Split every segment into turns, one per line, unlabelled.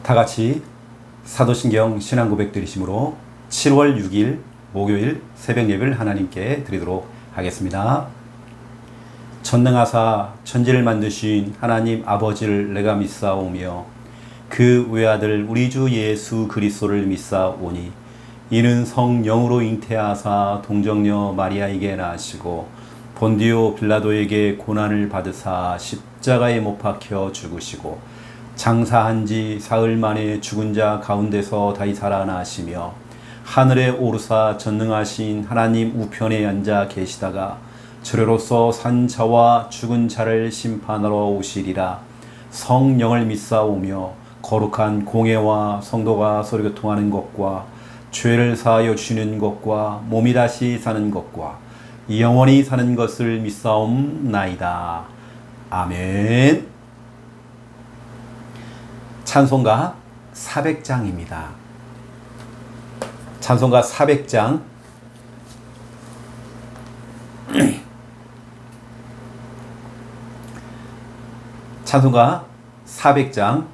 다 같이 사도신경 신앙고백 드리심으로 7월 6일 목요일 새벽 예배를 하나님께 드리도록 하겠습니다. 전능하사 천지를 만드신 하나님 아버지를 내가 믿사오며 그 외아들 우리 주 예수 그리스도를 믿사오니 이는 성령으로 잉태하사 동정녀 마리아에게 나시고 본디오 빌라도에게 고난을 받으사 십자가에 못 박혀 죽으시고 장사한 지 사흘 만에 죽은 자 가운데서 다시 살아나시며 하늘에 오르사 전능하신 하나님 우편에 앉아 계시다가 저래로서 산 자와 죽은 자를 심판하러 오시리라. 성령을 믿사오며 거룩한 공회와 성도가 서로 교통하는 것과 죄를 사하여 주시는 것과 몸이 다시 사는 것과 영원히 사는 것을 믿사옵나이다. 아멘. 찬송가 400장입니다. 찬송가 400장 찬송가 400장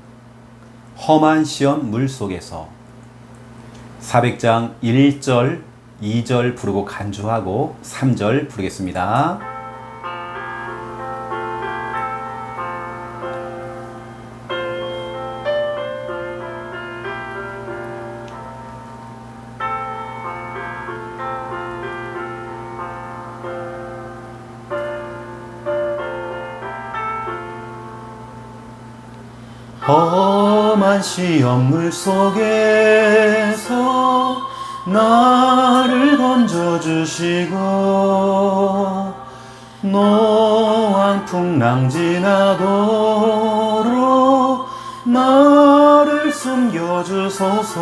험한 시험 물속에서 400장 1절, 2절 부르고 간주하고 3절 부르겠습니다. 험한 시험물 속에서 나를 건져주시고 노한 풍랑 지나도록 나를 숨겨주소서.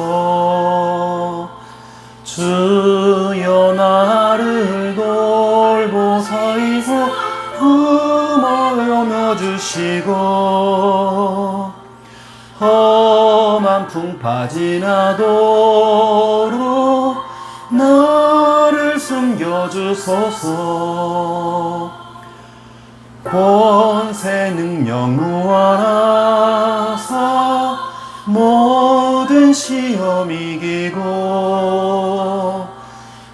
주여 나를 돌보사이고 품어 안아주시고 험한 풍파 지나도록 나를 숨겨주소서. 권세 능력 무한하사 모든 시험 이기고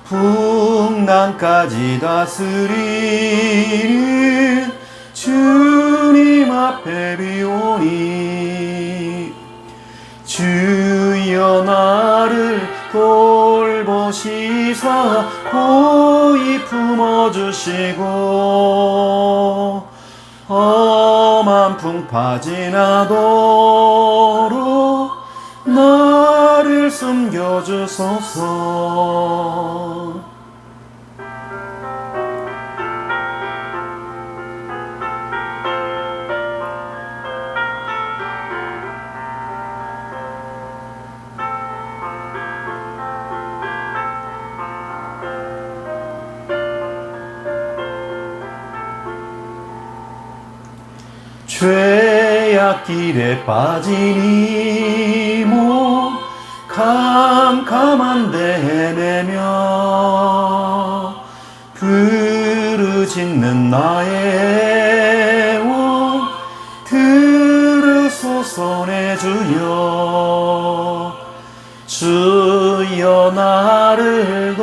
풍랑까지 다스리는 주님 앞에 비오니 주여 나를 돌보시사 고이 품어주시고 험한 풍파 지나도록 나를 숨겨주소서. 죄악길에 빠진 이몸 캄캄한데 헤매며 부르짖는 나의 원 들으소서 내 주여. 주여 나를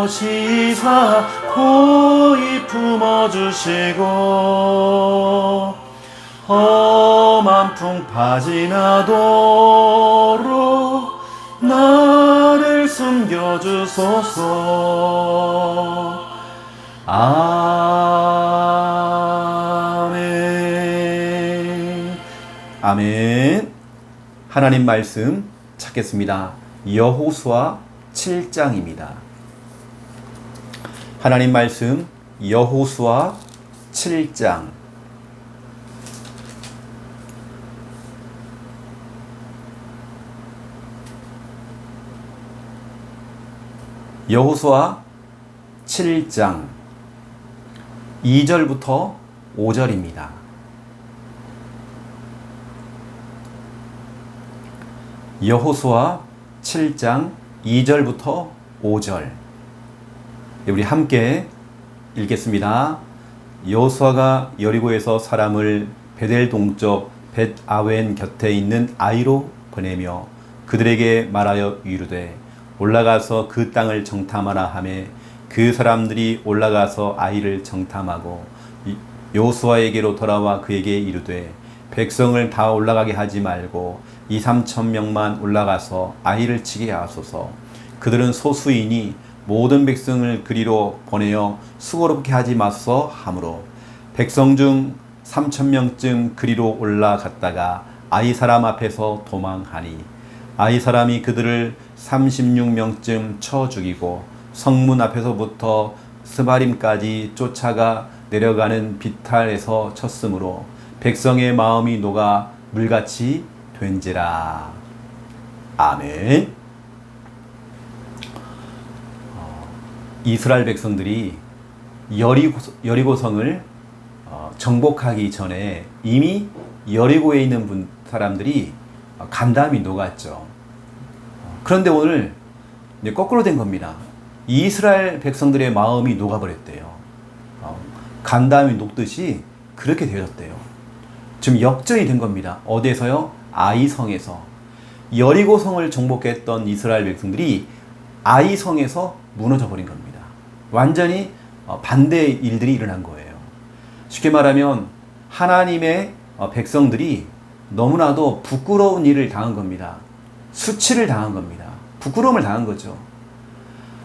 돌보시사 고이 품어주시고 험한 풍파 지나도록 나를 숨겨주소서. 아멘. 아멘. 하나님 말씀 찾겠습니다. 여호수아 7장입니다. 하나님 말씀 여호수아 7장 여호수아 7장 2절부터 5절입니다. 여호수아 7장 2절부터 5절 우리 함께 읽겠습니다. 여호수아가 여리고에서 사람을 베델 동쪽 벳아웬 곁에 있는 아이로 보내며 그들에게 말하여 이르되 올라가서 그 땅을 정탐하라 하매 그 사람들이 올라가서 아이를 정탐하고 여호수아에게로 돌아와 그에게 이르되 백성을 다 올라가게 하지 말고 2-3천 명만 올라가서 아이를 치게 하소서. 그들은 소수이니 모든 백성을 그리로 보내어 수고롭게 하지 마소서 하므로 백성 중 3,000명쯤 그리로 올라갔다가 아이 사람 앞에서 도망하니 아이 사람이 그들을 36명쯤 쳐 죽이고 성문 앞에서부터 스바림까지 쫓아가 내려가는 비탈에서 쳤으므로 백성의 마음이 녹아 물같이 된지라. 아멘. 이스라엘 백성들이 여리고성을 정복하기 전에 이미 여리고에 있는 사람들이 간담이 녹았죠. 그런데 오늘 거꾸로 된 겁니다. 이스라엘 백성들의 마음이 녹아버렸대요. 간담이 녹듯이 그렇게 되었대요. 지금 역전이 된 겁니다. 어디에서요? 아이성에서. 여리고성을 정복했던 이스라엘 백성들이 아이성에서 무너져 버린 겁니다. 완전히 반대의 일들이 일어난 거예요. 쉽게 말하면 하나님의 백성들이 너무나도 부끄러운 일을 당한 겁니다. 수치를 당한 겁니다. 부끄러움을 당한 거죠.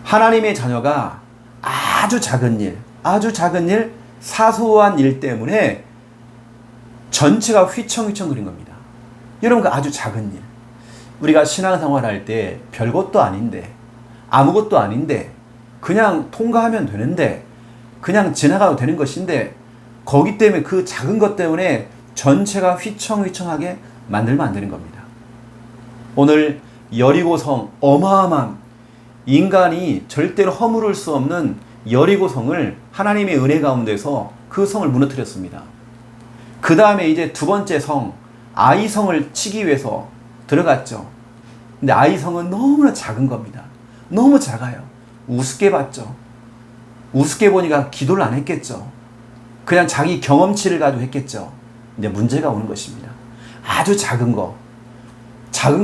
하나님의 자녀가 아주 작은 일, 사소한 일 때문에 전체가 휘청휘청거린 겁니다. 여러분, 그 아주 작은 일. 우리가 신앙생활 할 때 별것도 아닌데, 아무것도 아닌데, 그냥 통과하면 되는데, 그냥 지나가도 되는 것인데, 거기 때문에 그 작은 것 때문에 전체가 휘청휘청하게 만들면 안 되는 겁니다. 오늘 여리고성, 어마어마한 인간이 절대로 허물을 수 없는 여리고성을 하나님의 은혜 가운데서 그 성을 무너뜨렸습니다. 그 다음에 이제 두 번째 성, 아이성을 치기 위해서 들어갔죠. 근데 아이성은 너무나 작은 겁니다. 너무 작아요. 우습게 봤죠. 우습게 보니까 기도를 안 했겠죠. 그냥 자기 경험치를 가지고 했겠죠. 이제 문제가 오는 것입니다. 아주 작은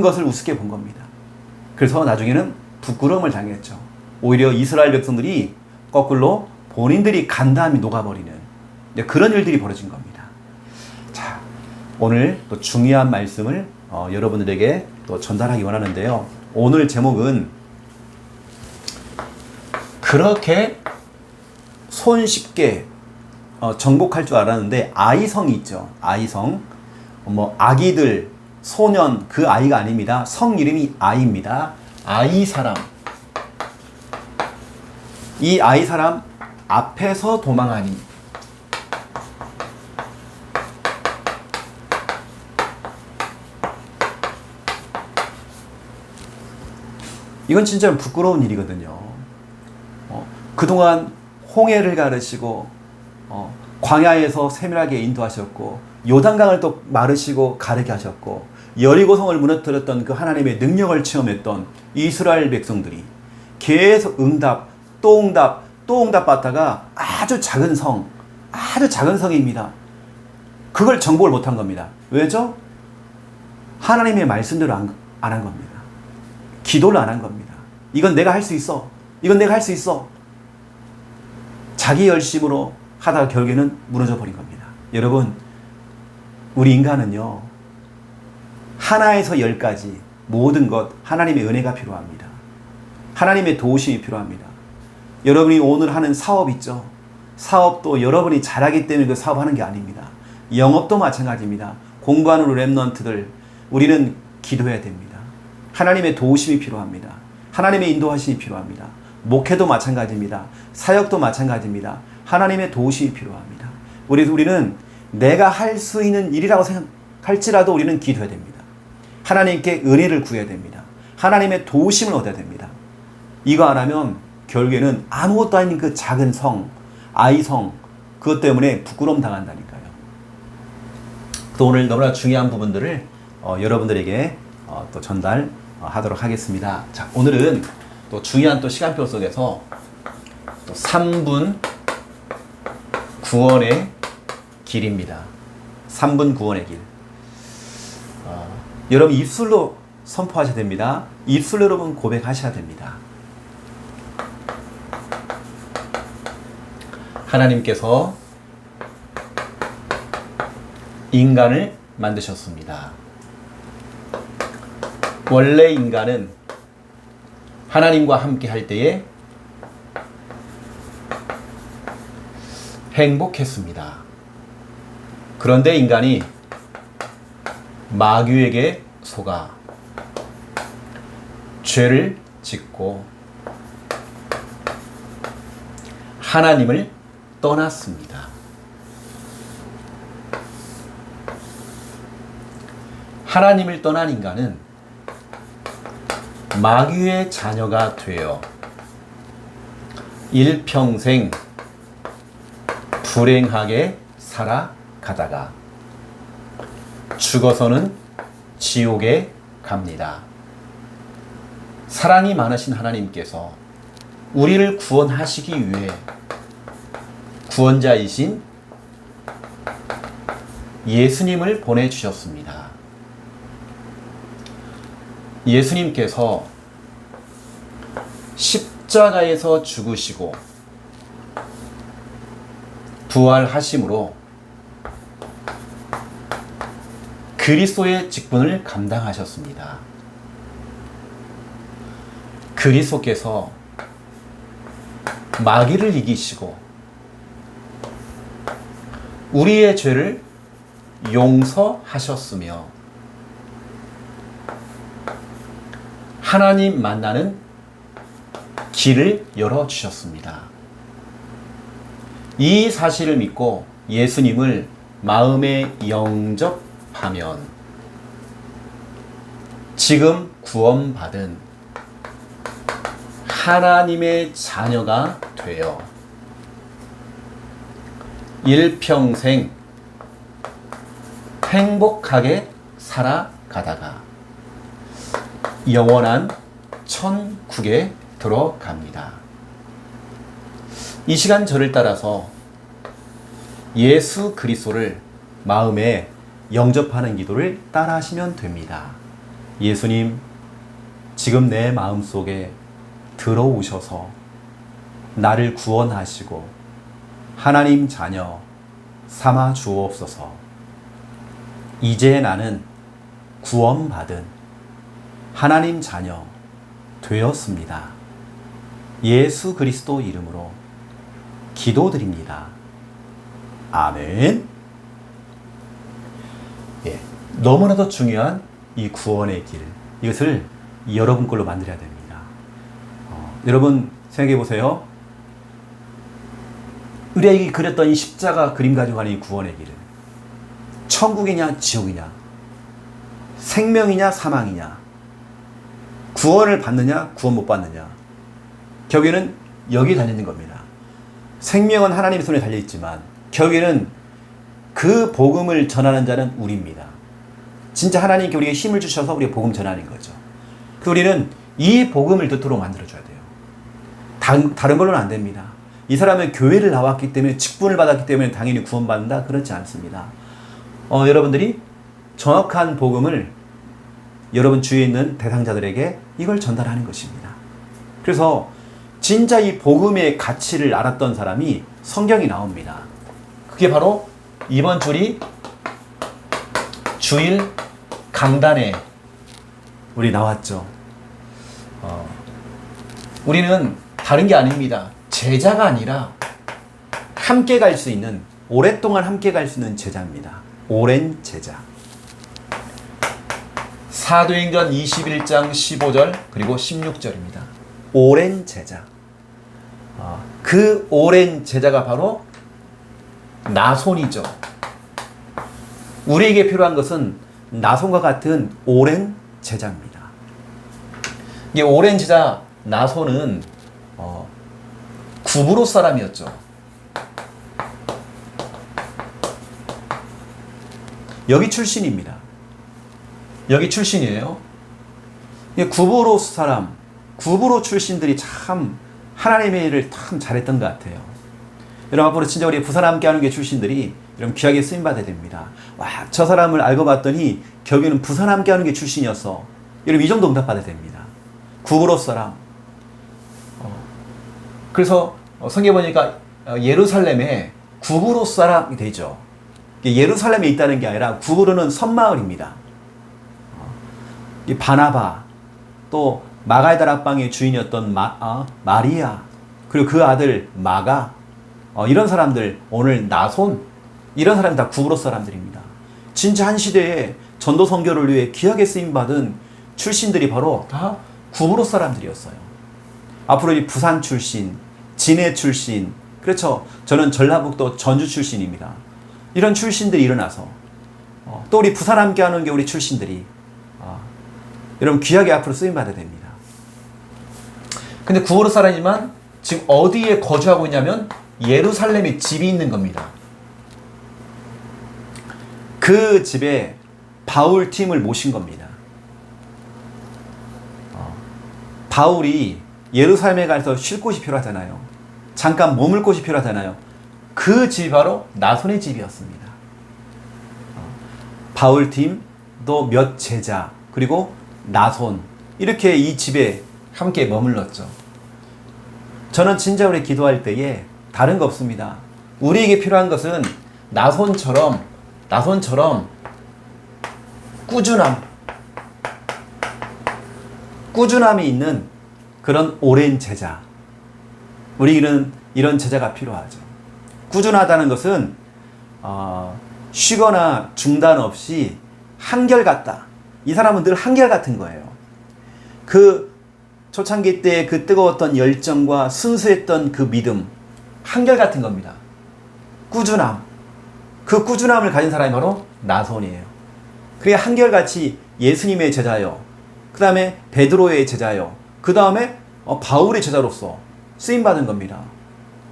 것을 우습게 본 겁니다. 그래서 나중에는 부끄러움을 당했죠. 오히려 이스라엘 백성들이 거꾸로 본인들이 간담이 녹아버리는 그런 일들이 벌어진 겁니다. 자, 오늘 또 중요한 말씀을 여러분들에게 또 전달하기 원하는데요. 오늘 제목은 그렇게 손쉽게 정복할 줄 알았는데 아이성이 있죠. 아이성. 아기들, 소년, 그 아이가 아닙니다. 성 이름이 아이입니다. 아이 사람. 이 아이 사람 앞에서 도망하니. 이건 진짜 부끄러운 일이거든요. 그동안 홍해를 가르시고 광야에서 세밀하게 인도하셨고 요단강을 또 마르시고 가르게 하셨고 여리고성을 무너뜨렸던 그 하나님의 능력을 체험했던 이스라엘 백성들이 계속 응답, 또 응답, 또 응답 받다가 아주 작은 성입니다. 그걸 정복을 못한 겁니다. 왜죠? 하나님의 말씀대로 안 한 겁니다. 기도를 안 한 겁니다. 이건 내가 할 수 있어. 이건 내가 할 수 있어. 자기 열심으로 하다가 결국에는 무너져 버린 겁니다. 여러분, 우리 인간은요, 하나에서 열까지 모든 것 하나님의 은혜가 필요합니다. 하나님의 도우심이 필요합니다. 여러분이 오늘 하는 사업 있죠? 사업도 여러분이 잘하기 때문에 그 사업하는 게 아닙니다. 영업도 마찬가지입니다. 공부하는 랩런트들, 우리는 기도해야 됩니다. 하나님의 도우심이 필요합니다. 하나님의 인도하심이 필요합니다. 목회도 마찬가지입니다. 사역도 마찬가지입니다. 하나님의 도우심이 필요합니다. 우리는 내가 할 수 있는 일이라고 생각할지라도 우리는 기도해야 됩니다. 하나님께 은혜를 구해야 됩니다. 하나님의 도우심을 얻어야 됩니다. 이거 안 하면 결국에는 아무것도 아닌 그 작은 성, 아이성, 그것 때문에 부끄러움 당한다니까요. 또 오늘 너무나 중요한 부분들을 여러분들에게 또 전달하도록 하겠습니다. 자, 오늘은 또 중요한 또 시간표 속에서 또 3분 구원의 길입니다. 3분 구원의 길. 여러분 입술로 선포하셔야 됩니다. 입술로 여러분 고백하셔야 됩니다. 하나님께서 인간을 만드셨습니다. 원래 인간은 하나님과 함께 할 때에 행복했습니다. 그런데 인간이 마귀에게 속아 죄를 짓고 하나님을 떠났습니다. 하나님을 떠난 인간은 마귀의 자녀가 되어 일평생 불행하게 살아가다가 죽어서는 지옥에 갑니다. 사랑이 많으신 하나님께서 우리를 구원하시기 위해 구원자이신 예수님을 보내주셨습니다. 예수님께서 십자가에서 죽으시고 부활하심으로 그리스도의 직분을 감당하셨습니다. 그리스도께서 마귀를 이기시고 우리의 죄를 용서하셨으며 하나님 만나는 길을 열어주셨습니다. 이 사실을 믿고 예수님을 마음에 영접하면 지금 구원받은 하나님의 자녀가 되어 일평생 행복하게 살아가다가 영원한 천국에 들어갑니다. 이 시간 저를 따라서 예수 그리스도를 마음에 영접하는 기도를 따라하시면 됩니다. 예수님, 지금 내 마음속에 들어오셔서 나를 구원하시고 하나님 자녀 삼아 주옵소서. 이제 나는 구원받은 하나님 자녀 되었습니다. 예수 그리스도 이름으로 기도드립니다. 아멘. 예, 너무나도 중요한 이 구원의 길, 이것을 여러분 걸로 만들어야 됩니다. 여러분 생각해 보세요. 우리에게 그렸던 이 십자가 그림 가지고 가는 이 구원의 길은 천국이냐 지옥이냐, 생명이냐 사망이냐, 구원을 받느냐 구원 못 받느냐, 결국에는 여기에 달려있는 겁니다. 생명은 하나님의 손에 달려있지만 결국에는 그 복음을 전하는 자는 우리입니다. 진짜 하나님께 우리에게 힘을 주셔서 우리가 복음 전하는 거죠. 그래서 우리는 이 복음을 듣도록 만들어줘야 돼요. 다른 걸로는 안 됩니다. 이 사람은 교회를 나왔기 때문에 직분을 받았기 때문에 당연히 구원받는다, 그렇지 않습니다. 여러분들이 정확한 복음을 여러분 주위에 있는 대상자들에게 이걸 전달하는 것입니다. 그래서 진짜 이 복음의 가치를 알았던 사람이 성경이 나옵니다. 그게 바로 이번 주일 강단에 우리 나왔죠. 우리는 다른 게 아닙니다. 제자가 아니라 함께 갈 수 있는, 오랫동안 함께 갈 수 있는 제자입니다. 오랜 제자. 사도행전 21장 15절 그리고 16절입니다. 오랜 제자. 그 오랜 제자가 바로 나손이죠. 우리에게 필요한 것은 나손과 같은 오랜 제자입니다. 이 오랜 제자 나손은 구브로 사람이었죠. 여기 출신입니다. 여기 출신이에요. 구브로 사람, 구브로 출신들이 참 하나님의 일을 참 잘했던 것 같아요. 여러분 앞으로 진짜 우리 부산 함께 하는 게 출신들이 여러분 귀하게 쓰임받아야 됩니다. 와, 저 사람을 알고 봤더니 결국에는 부산 함께하는 게 출신이었어. 여러분 이 정도 응답받아야 됩니다. 구브롯 사람. 그래서 성경에 보니까 예루살렘에 구브롯 사람이 되죠. 예루살렘에 있다는 게 아니라 구브로는 섬마을입니다. 이 바나바, 또 마가의 다락방의 주인이었던 마리아, 그리고 그 아들 마가, 이런 사람들, 오늘 나손, 이런 사람이 다 구브롯 사람들입니다. 진짜 한 시대에 전도 선교를 위해 귀하게 쓰임받은 출신들이 바로 다 구브롯 사람들이었어요. 앞으로 이 부산 출신, 진해 출신, 그렇죠. 저는 전라북도 전주 출신입니다. 이런 출신들이 일어나서 또 우리 부산 함께하는 게 우리 출신들이 여러분 귀하게 앞으로 쓰임받아야 됩니다. 근데 구브롯 사람이지만 지금 어디에 거주하고 있냐면 예루살렘에 집이 있는 겁니다. 그 집에 바울 팀을 모신 겁니다. 바울이 예루살렘에 가서 쉴 곳이 필요하잖아요. 잠깐 머물 곳이 필요하잖아요. 그 집이 바로 나손의 집이었습니다. 바울 팀, 또 몇 제자, 그리고 나손, 이렇게 이 집에 함께 머물렀죠. 저는 진짜 우리 기도할 때에 다른 거 없습니다. 우리에게 필요한 것은 나손처럼 꾸준함이 있는 그런 오랜 제자. 우리는 이런 제자가 필요하죠. 꾸준하다는 것은 쉬거나 중단 없이 한결같다. 이 사람은 늘 한결같은 거예요. 그 초창기 때 그 뜨거웠던 열정과 순수했던 그 믿음, 한결같은 겁니다. 꾸준함. 그 꾸준함을 가진 사람이 바로 나손이에요. 그게 한결같이 예수님의 제자요. 그 다음에 베드로의 제자요. 그 다음에 바울의 제자로서 쓰임받은 겁니다.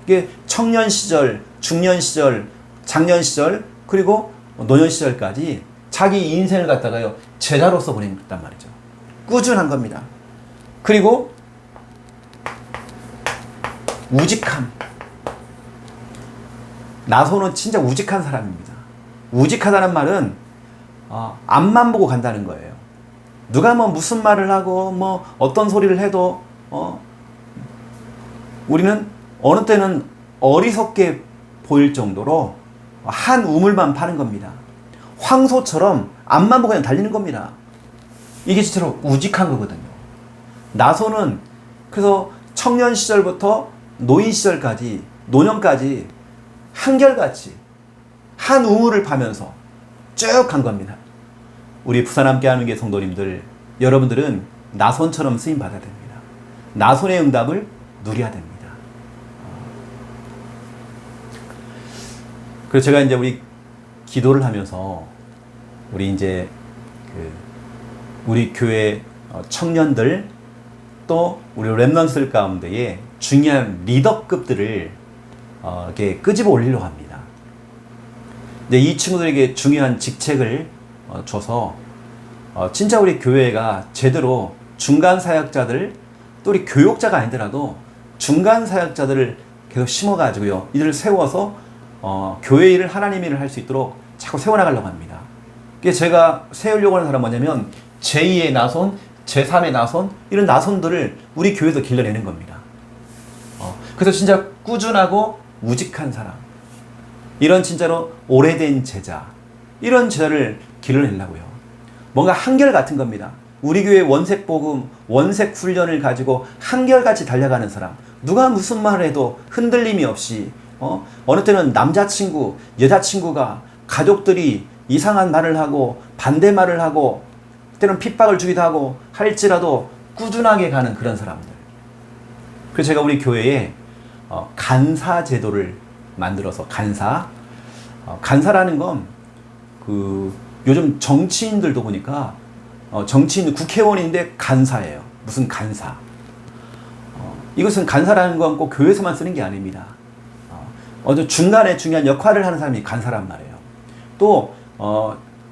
이게 청년 시절, 중년 시절, 장년 시절, 그리고 노년 시절까지 자기 인생을 갖다가요, 제자로서 보냈단 말이죠. 꾸준한 겁니다. 그리고 우직함. 나손은 진짜 우직한 사람입니다. 우직하다는 말은 앞만 보고 간다는 거예요. 누가 뭐 무슨 말을 하고 뭐 어떤 소리를 해도 우리는 어느 때는 어리석게 보일 정도로 한 우물만 파는 겁니다. 황소처럼 앞만 보고 그냥 달리는 겁니다. 이게 진짜로 우직한 거거든요. 나손은 그래서 청년 시절부터 노인 시절까지, 노년까지 한결같이 한 우물을 파면서 쭉 간 겁니다. 우리 부산 함께하는 게 성도님들, 여러분들은 나손처럼 쓰임 받아야 됩니다. 나손의 응답을 누려야 됩니다. 그래서 제가 이제 우리 기도를 하면서 우리 이제 우리 교회 청년들, 또 우리 렘넌트들 가운데에 중요한 리더급들을 이렇게 끄집어 올리려고 합니다. 근데 이 친구들에게 중요한 직책을 줘서 진짜 우리 교회가 제대로 중간 사역자들, 또 우리 교육자가 아니더라도 중간 사역자들을 계속 심어가지고요, 이들을 세워서 교회 일을, 하나님 일을 할 수 있도록 자꾸 세워나가려고 합니다. 그게 제가 세우려고 하는 사람은 뭐냐면 제2의 나손, 제3의 나손, 이런 나손들을 우리 교회에서 길러내는 겁니다. 그래서 진짜 꾸준하고 우직한 사람, 이런 진짜로 오래된 제자, 이런 제자를 길러내려고요. 뭔가 한결같은 겁니다. 우리 교회 원색 복음, 원색 훈련을 가지고 한결같이 달려가는 사람, 누가 무슨 말을 해도 흔들림이 없이, 어느 때는 남자친구, 여자친구가, 가족들이 이상한 말을 하고 반대 말을 하고 때는 핍박을 주기도 하고 할지라도 꾸준하게 가는 그런 사람들. 그래서 제가 우리 교회에 간사 제도를 만들어서, 간사라는 건 요즘 정치인들도 보니까 정치인 국회의원인데 간사예요. 무슨 간사. 이것은 간사라는 건 꼭 교회에서만 쓰는 게 아닙니다. 중간에 중요한 역할을 하는 사람이 간사란 말이에요. 또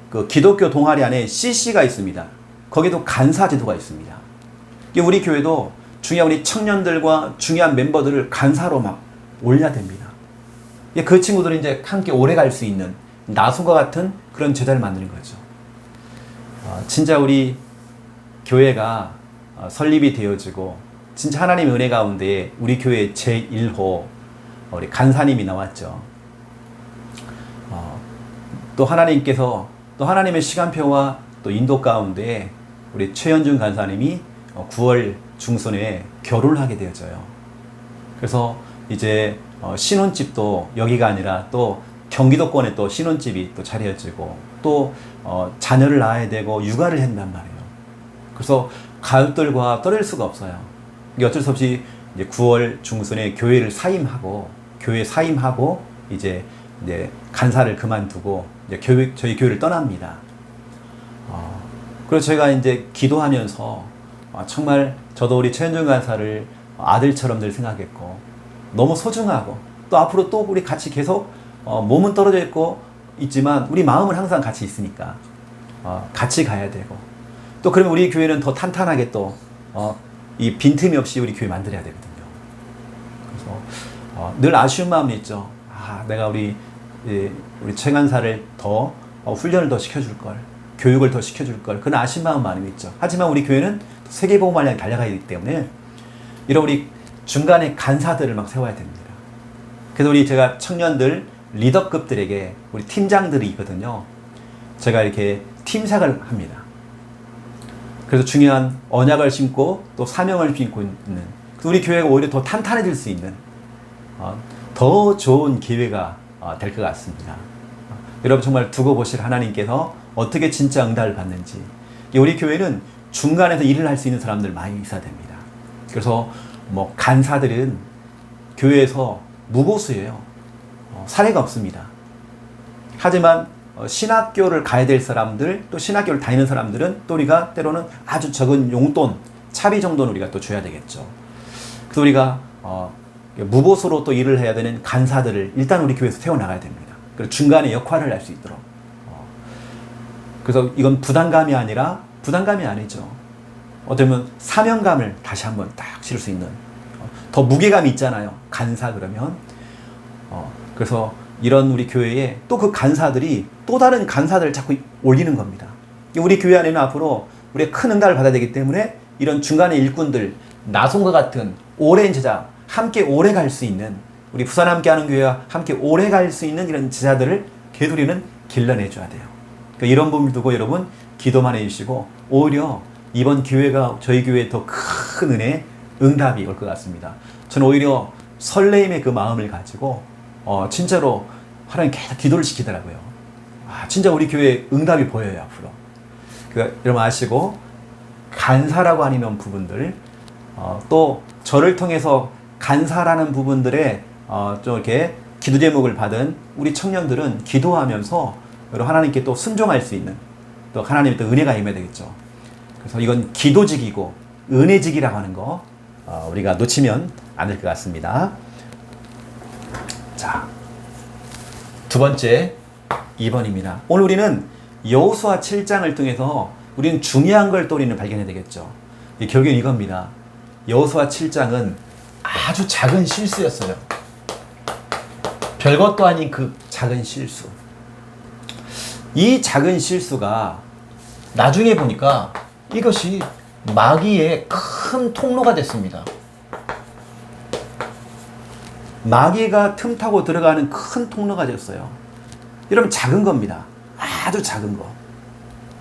그 기독교 동아리 안에 CC가 있습니다. 거기도 간사 제도가 있습니다. 우리 교회도 중요한 우리 청년들과 중요한 멤버들을 간사로 막 올려야 됩니다. 그 친구들은 이제 함께 오래 갈 수 있는 나손과 같은 그런 제자를 만드는 거죠. 진짜 우리 교회가 설립이 되어지고 진짜 하나님의 은혜 가운데 우리 교회 제1호 우리 간사님이 나왔죠. 또 하나님께서 또 하나님의 시간표와 또 인도 가운데 우리 최현준 간사님이 9월 중순에 결혼을 하게 되어져요. 그래서 이제 신혼집도 여기가 아니라 또 경기도권에 또 신혼집이 또 차려지고 또 자녀를 낳아야 되고 육아를 한단 말이에요. 그래서 가족들과 떨어질 수가 없어요. 어쩔 수 없이 이제 9월 중순에 교회 사임하고 이제 간사를 그만두고 이제 저희 교회를 떠납니다. 그래서 저희가 이제 기도하면서 정말 저도 우리 최현준 간사를 아들처럼 늘 생각했고 너무 소중하고 또 앞으로 또 우리 같이 계속 몸은 떨어져 있지만 우리 마음은 항상 같이 있으니까 같이 가야 되고 또 그러면 우리 교회는 더 탄탄하게 또 이 빈틈이 없이 우리 교회 만들어야 되거든요. 그래서 늘 아쉬운 마음이 있죠. 내가 우리 최 간사를 더 훈련을 더 시켜줄 걸, 교육을 더 시켜줄 걸, 그런 아쉬운 마음 많이 있죠. 하지만 우리 교회는 세계복음을 향해 달려가야 하기 때문에 이런 우리 중간에 간사들을 막 세워야 됩니다. 그래서 제가 청년들 리더급들에게 우리 팀장들이 있거든요. 제가 이렇게 팀사를 합니다. 그래서 중요한 언약을 심고 또 사명을 심고 있는 우리 교회가 오히려 더 탄탄해질 수 있는 더 좋은 기회가 될 것 같습니다. 여러분 정말 두고 보실 하나님께서 어떻게 진짜 응답을 받는지. 우리 교회는 중간에서 일을 할 수 있는 사람들 많이 있어야 됩니다. 그래서 간사들은 교회에서 무보수예요. 사례가 없습니다. 하지만 신학교를 가야 될 사람들, 또 신학교를 다니는 사람들은 또 우리가 때로는 아주 적은 용돈, 차비 정도는 우리가 또 줘야 되겠죠. 그래서 우리가 무보수로 또 일을 해야 되는 간사들을 일단 우리 교회에서 세워나가야 됩니다. 그리고 중간에 역할을 할 수 있도록. 그래서 이건 부담감이 아니죠. 어쩌면 사명감을 다시 한번 딱 실을 수 있는 더 무게감이 있잖아요. 간사 그러면. 그래서 이런 우리 교회에 또 그 간사들이 또 다른 간사들을 자꾸 올리는 겁니다. 우리 교회 안에는 앞으로 우리가 큰 응답을 받아야 되기 때문에 이런 중간의 일꾼들, 나손과 같은 오랜 제자, 함께 오래 갈 수 있는 우리 부산 함께하는 교회와 함께 오래 갈 수 있는 이런 제자들을 계속 우리는 길러내줘야 돼요. 그러니까 이런 부분을 두고 여러분 기도만 해주시고 오히려 이번 기회가 저희 교회에 더 큰 은혜, 응답이 올 것 같습니다. 저는 오히려 설레임의 그 마음을 가지고 진짜로 하나님 계속 기도를 시키더라고요. 진짜 우리 교회에 응답이 보여요 앞으로. 그러니까 여러분 아시고 간사라고 하는 부분들 또 저를 통해서 간사라는 부분들에 좀 이렇게 기도 제목을 받은 우리 청년들은 기도하면서 하나님께 또 순종할 수 있는 또 하나님의 또 은혜가 임해야 되겠죠. 그래서 이건 기도직이고 은혜직이라고 하는 거 우리가 놓치면 안 될 것 같습니다. 자, 두 번째 2번입니다. 오늘 우리는 여호수아 7장을 통해서 우리는 중요한 걸 또 우리는 발견해야 되겠죠. 결국엔 이겁니다. 여호수아 7장은 아주 작은 실수였어요. 별것도 아닌 그 작은 실수. 이 작은 실수가 나중에 보니까 이것이 마귀의 큰 통로가 됐습니다. 마귀가 틈타고 들어가는 큰 통로가 됐어요. 여러분 작은 겁니다. 아주 작은 거.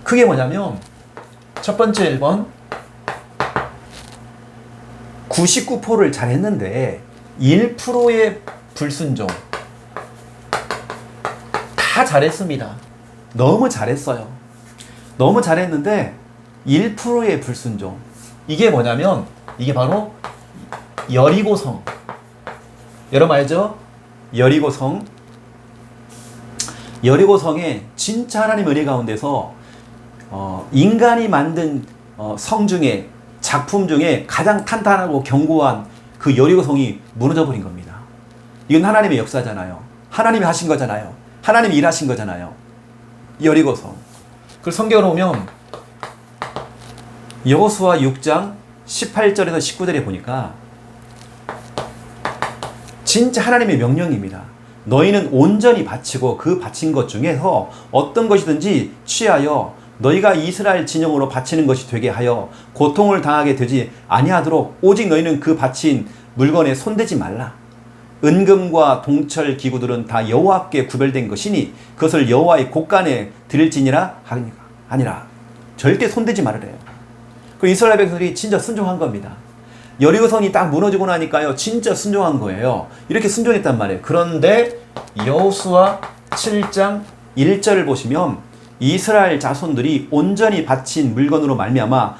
그게 뭐냐면 첫 번째 1번 99%를 잘했는데 1%의 불순종. 다 잘했습니다. 너무 잘했어요. 너무 잘했는데 1%의 불순종. 이게 뭐냐면 이게 바로 여리고성. 여러분 알죠? 여리고성에 진짜 하나님 은혜 가운데서 인간이 만든 성 중에 작품 중에 가장 탄탄하고 견고한 그 여리고성이 무너져 버린 겁니다. 이건 하나님의 역사잖아요. 하나님이 하신 거잖아요. 하나님이 일하신 거잖아요. 여리고성. 그 성경으로 오면 여호수아 6장 18절에서 19절에 보니까 진짜 하나님의 명령입니다. 너희는 온전히 바치고 그 바친 것 중에서 어떤 것이든지 취하여 너희가 이스라엘 진영으로 바치는 것이 되게 하여 고통을 당하게 되지 아니하도록 오직 너희는 그 바친 물건에 손대지 말라. 은금과 동철 기구들은 다 여호와께 구별된 것이니 그것을 여호와의 곳간에 드릴지니라 하니라. 절대 손대지 말으래요. 그 이스라엘 백성들이 진짜 순종한 겁니다. 여리고성이 딱 무너지고 나니까요, 진짜 순종한 거예요. 이렇게 순종했단 말이에요. 그런데 여호수아 7장 1절을 보시면 이스라엘 자손들이 온전히 바친 물건으로 말미암아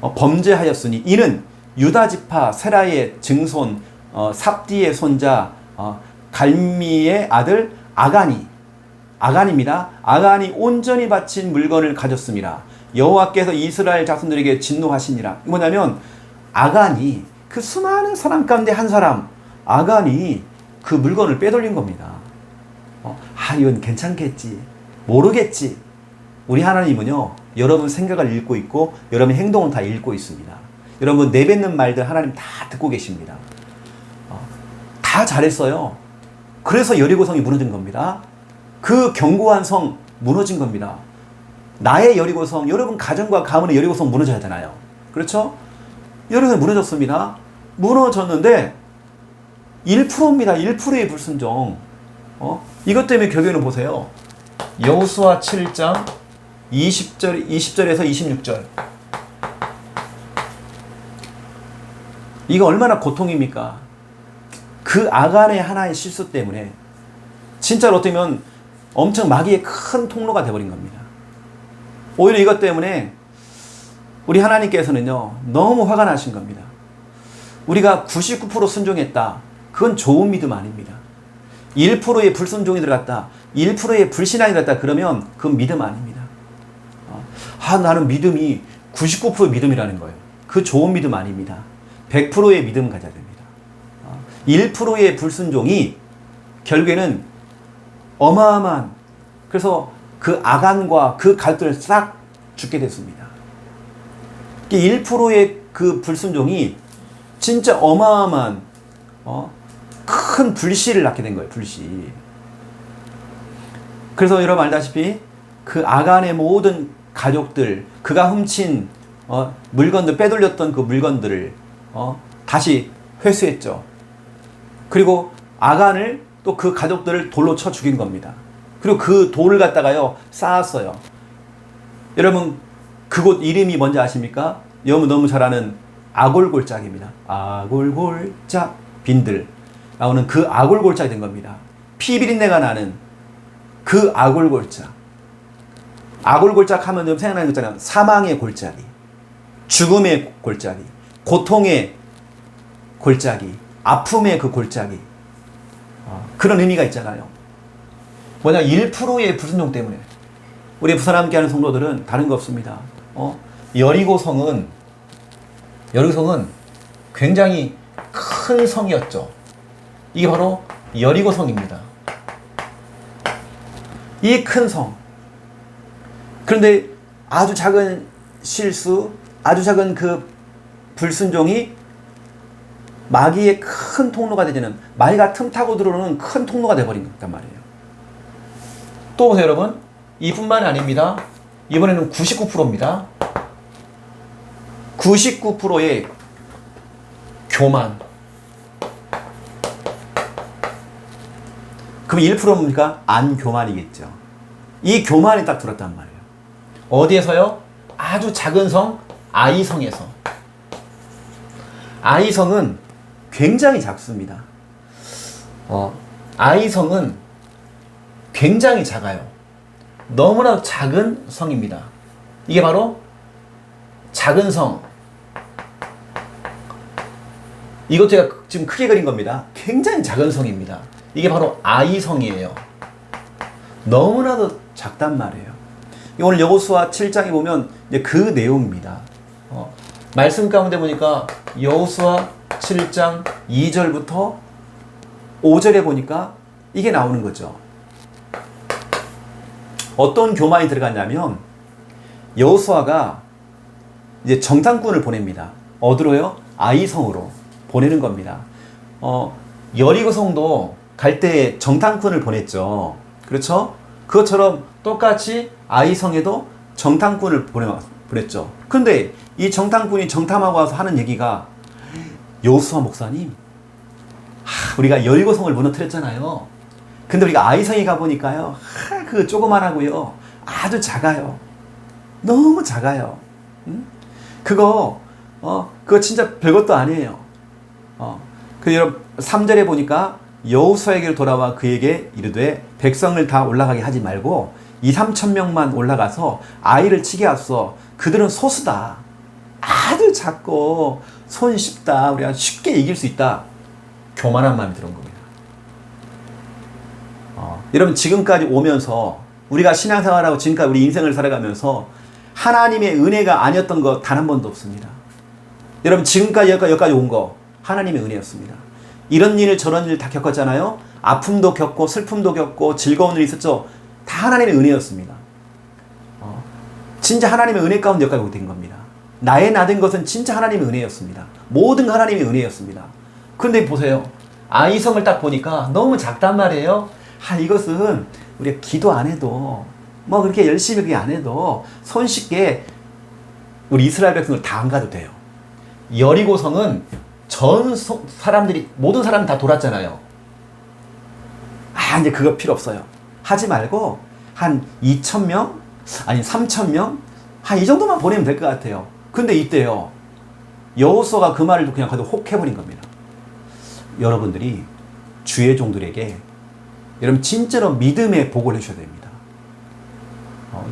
범죄하였으니 이는 유다 지파 세라의 증손 삽디의 손자 갈미의 아들 아간입니다. 아간이 온전히 바친 물건을 가졌습니다. 여호와께서 이스라엘 자손들에게 진노하시니라. 뭐냐면 아간이 그 수많은 사람 가운데 한 사람 아간이 그 물건을 빼돌린 겁니다. 이건 괜찮겠지, 모르겠지. 우리 하나님은요, 여러분 생각을 읽고 있고 여러분 행동은 다 읽고 있습니다. 여러분 내뱉는 말들 하나님 다 듣고 계십니다. 다 잘했어요. 그래서 여리고성이 무너진 겁니다. 그 견고한 성 무너진 겁니다. 나의 여리고성, 여러분 가정과 가문의 여리고성 무너져야 하잖아요. 그렇죠? 여리고성이 무너졌습니다. 무너졌는데 1%입니다. 1%의 불순종. 이것 때문에 결국에는 보세요. 여호수아 7장 20절에서 26절. 이거 얼마나 고통입니까? 그 아간의 하나의 실수 때문에 진짜로 어쩌면 엄청 마귀의 큰 통로가 되어버린 겁니다. 오히려 이것 때문에 우리 하나님께서는요, 너무 화가 나신 겁니다. 우리가 99% 순종했다. 그건 좋은 믿음 아닙니다. 1%의 불순종이 들어갔다. 1%의 불신앙이 들어갔다. 그러면 그건 믿음 아닙니다. 나는 믿음이 99%의 믿음이라는 거예요. 그 좋은 믿음 아닙니다. 100%의 믿음 가져야 됩니다. 1%의 불순종이 결국에는 어마어마한, 그래서 그 아간과 그 가족들을 싹 죽게 됐습니다. 1%의 그 불순종이 진짜 어마어마한 큰 불씨를 낳게 된 거예요. 불씨. 그래서 여러분 알다시피 그 아간의 모든 가족들, 그가 훔친 물건들, 빼돌렸던 그 물건들을 다시 회수했죠. 그리고 아간을 또 그 가족들을 돌로 쳐 죽인 겁니다. 그리고 그 돌을 갖다가요 쌓았어요. 여러분 그곳 이름이 뭔지 아십니까? 여러분 너무 잘 아는 아골골짝입니다. 아골골짝 빈들 나오는 그 아골골짝이 된 겁니다. 피비린내가 나는 그 아골골짝. 아골골짝 하면 좀 생각나는 거 있잖아요. 사망의 골짜기, 죽음의 골짜기, 고통의 골짜기, 아픔의 그 골짜기. 그런 의미가 있잖아요. 뭐냐, 1%의 불순종 때문에. 우리 부산 함께하는 성도들은 다른 거 없습니다. 여리고성은 굉장히 큰 성이었죠. 이게 바로 여리고성입니다. 이 큰 성. 그런데 아주 작은 실수, 아주 작은 그 불순종이 마귀의 큰 통로가 되지는, 마귀가 틈타고 들어오는 큰 통로가 되어버린 거단 말이에요. 또 보세요 여러분, 이뿐만이 아닙니다. 이번에는 99%입니다. 99%의 교만. 그럼 1%뭡니까? 안교만이겠죠. 이 교만이 딱 들었단 말이에요. 어디에서요? 아주 작은 성, 아이성에서. 아이성은 굉장히 작습니다. 아이성은 굉장히 작아요. 너무나 작은 성입니다. 이게 바로 작은 성. 이것 제가 지금 크게 그린 겁니다. 굉장히 작은 성입니다. 이게 바로 아이성이에요. 너무나도 작단 말이에요. 오늘 여호수아 7장에 보면 이제 그 내용입니다. 말씀 가운데 보니까 여호수아 7장 2절부터 5절에 보니까 이게 나오는 거죠. 어떤 교만이 들어갔냐면 여호수아가 이제 정탐꾼을 보냅니다. 어디로요? 아이성으로 보내는 겁니다. 여리고성도 갈 때 정탐꾼을 보냈죠. 그렇죠? 그것처럼 똑같이 아이성에도 정탐꾼을 보냈죠. 근데 이 정탐꾼이 정탐하고 와서 하는 얘기가 여호수아 목사님, 우리가 여리고성을 무너뜨렸잖아요. 근데 우리가 아이성에 가보니까요, 그 조그만하고요, 아주 작아요. 너무 작아요. 그거 진짜 별것도 아니에요. 여러분 3절에 보니까 여호수아에게로 돌아와 그에게 이르되 백성을 다 올라가게 하지 말고 2-3천 명만 올라가서 아이를 치게 하소서. 그들은 소수다. 아주 작고 손쉽다. 우리가 쉽게 이길 수 있다. 교만한 마음이 들은 겁니다. 여러분 지금까지 오면서 우리가 신앙생활하고 지금까지 우리 인생을 살아가면서 하나님의 은혜가 아니었던 것 단 한 번도 없습니다. 여러분 지금까지 여기까지 온 거 하나님의 은혜였습니다. 이런 일 저런 일 다 겪었잖아요. 아픔도 겪고 슬픔도 겪고 즐거운 일이 있었죠. 다 하나님의 은혜였습니다. 진짜 하나님의 은혜 가운데 여기까지 오게 된 겁니다. 나의 나된 것은 진짜 하나님의 은혜였습니다. 모든 하나님의 은혜였습니다. 근데 보세요. 아이성을 딱 보니까 너무 작단 말이에요. 이것은 우리가 기도 안 해도 뭐 그렇게 열심히 그게 안 해도 손쉽게 우리 이스라엘 백성을 다 안 가도 돼요. 여리고성은 모든 사람이 다 돌았잖아요. 이제 그거 필요 없어요. 하지 말고 한 2,000명? 아니 3,000명? 이 정도만 보내면 될 것 같아요. 근데 이때요. 여호수아가 그 말을 그냥 가도 혹 해버린 겁니다. 여러분들이 주의 종들에게 여러분 진짜로 믿음의 복을 해주셔야 됩니다.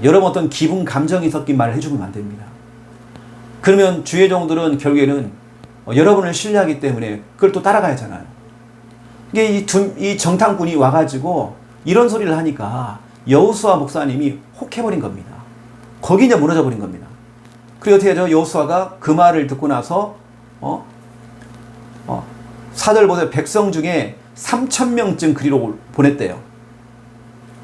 여러분 어떤 기분 감정이 섞인 말을 해주면 안 됩니다. 그러면 주의 종들은 결국에는 여러분을 신뢰하기 때문에 그걸 또 따라가야 하잖아요. 이게 이 정탐꾼이 와가지고 이런 소리를 하니까 여호수아 목사님이 혹해버린 겁니다. 거기 이제 무너져 버린 겁니다. 그리고 어떻게 하죠? 여호수아가 그 말을 듣고 나서 4절 보세요. 백성 중에 3,000명쯤 그리로 보냈대요.